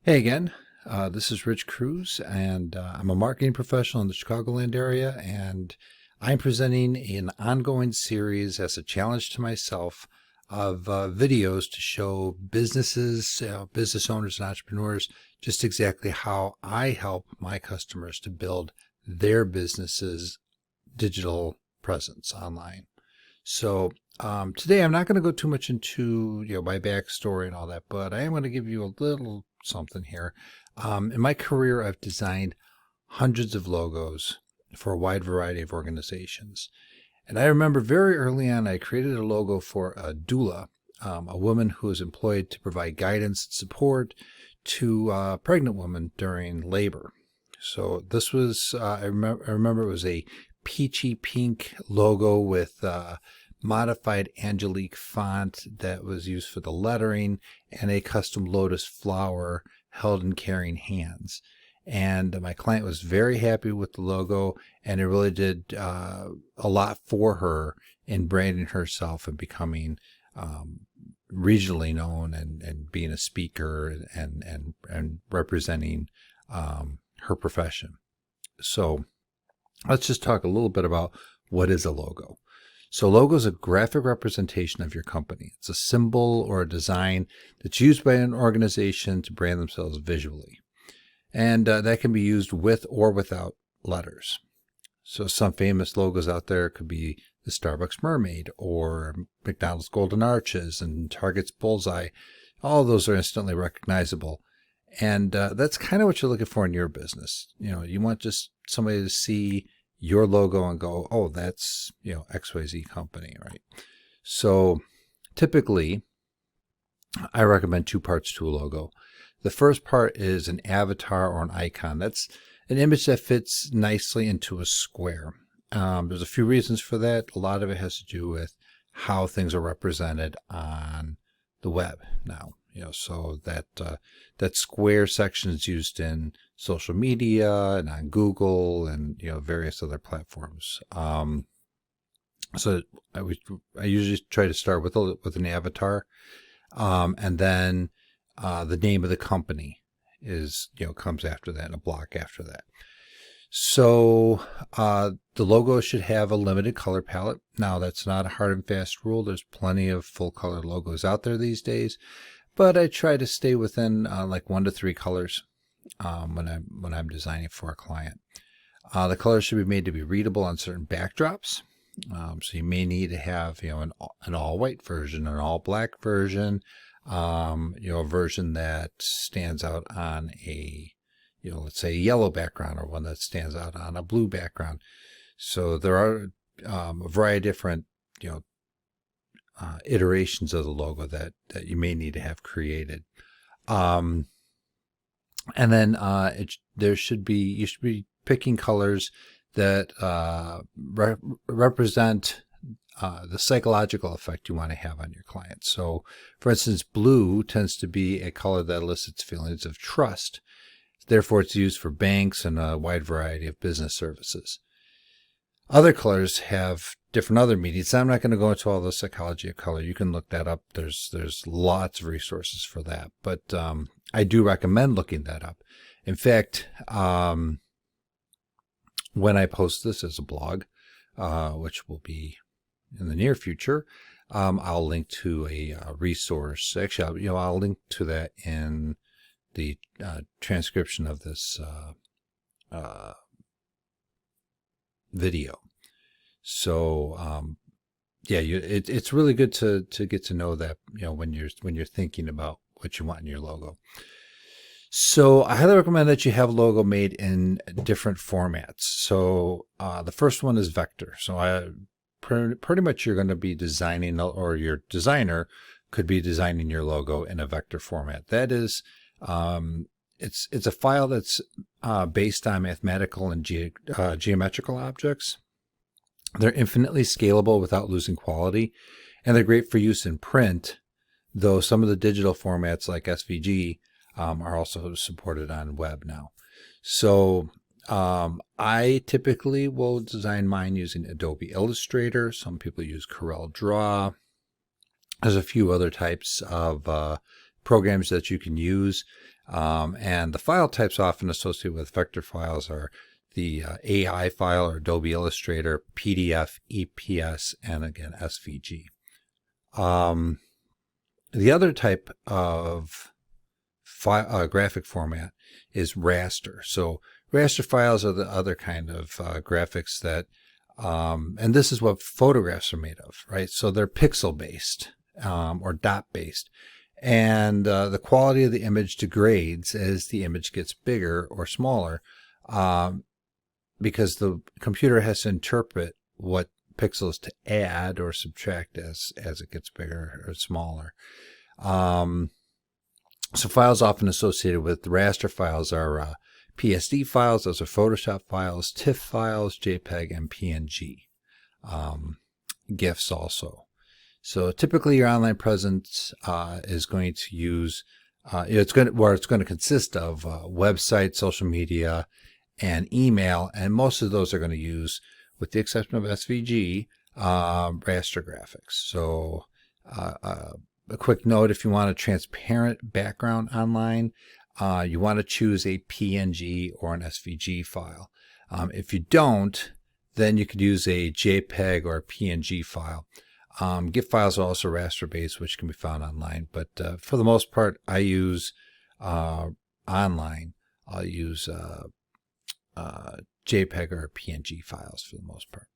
Hey again, this is Rich Cruz, and I'm a marketing professional in the Chicagoland area, and I'm presenting an ongoing series as a challenge to myself of videos to show businesses, business owners, and entrepreneurs just exactly how I help my customers to build their businesses' digital presence online. So today I'm not going to go too much into my backstory and all that, but I am going to give you a little something here. In my career, I've designed hundreds of logos for a wide variety of organizations. And I remember very early on, I created a logo for a doula, a woman who is employed to provide guidance and support to pregnant women during labor. So this was, I remember it was a peachy pink logo with modified Angelique font that was used for the lettering and a custom lotus flower held in caring hands. And my client was very happy with the logo, and it really did a lot for her in branding herself and becoming regionally known and being a speaker and representing her profession. So let's just talk a little bit about what is a logo. So a logo is a graphic representation of your company. It's a symbol or a design that's used by an organization to brand themselves visually. And that can be used with or without letters. So some famous logos out there could be the Starbucks Mermaid or McDonald's Golden Arches and Target's Bullseye. All of those are instantly recognizable. And that's kind of what you're looking for in your business. You want just somebody to see your logo and go, oh, that's, XYZ company, right? So typically, I recommend two parts to a logo. The first part is an avatar or an icon. That's an image that fits nicely into a square. There's a few reasons for that. A lot of it has to do with how things are represented on the web now. So that square section is used in social media and on Google and various other platforms. So I usually try to start with an avatar, and then the name of the company is comes after that, and a block after that. So the logo should have a limited color palette. Now that's not a hard and fast rule. There's plenty of full color logos out there these days, but I try to stay within like 1 to 3 colors when I'm designing for a client. The colors should be made to be readable on certain backdrops. So you may need to have an all white version, an all black version, a version that stands out on a let's say a yellow background, or one that stands out on a blue background. So there are a variety of different iterations of the logo that you may need to have created. And then you should be picking colors that represent the psychological effect you want to have on your clients. So, for instance, blue tends to be a color that elicits feelings of trust. Therefore, it's used for banks and a wide variety of business services. Other colors have different other meanings. I'm not going to go into all the psychology of color. You can look that up. There's lots of resources for that. But I do recommend looking that up. In fact, when I post this as a blog, which will be in the near future, I'll link to a resource. Actually, I'll link to that in the transcription of this video. So it's really good to get to know that when you're thinking about what you want in your logo. So I highly recommend that you have a logo made in different formats. So the first one is vector. So pretty much you're going to be designing, or your designer could be designing your logo in a vector format. That is, it's a file that's based on mathematical and geometrical objects. They're infinitely scalable without losing quality, and they're great for use in print, though some of the digital formats like SVG are also supported on web now. So I typically will design mine using Adobe Illustrator. Some people use Corel Draw. There's a few other types of programs that you can use. And the file types often associated with vector files are the AI file or Adobe Illustrator, PDF, EPS, and again, SVG. The other type of graphic format is raster. So raster files are the other kind of graphics that, and this is what photographs are made of, right? So they're pixel based or dot based. And the quality of the image degrades as the image gets bigger or smaller because the computer has to interpret what pixels to add or subtract as it gets bigger or smaller. So files often associated with the raster files are PSD files, those are Photoshop files, TIFF files, JPEG, and PNG. GIFs also. So typically your online presence is going to use, it's going to consist of website, social media, and email, and most of those are going to use, with the exception of SVG, raster graphics. So a quick note, if you want a transparent background online, you want to choose a PNG or an SVG file. If you don't, then you could use a JPEG or a PNG file. GIF files are also raster based, which can be found online, but for the most part, I use online. I'll use JPEG or PNG files for the most part.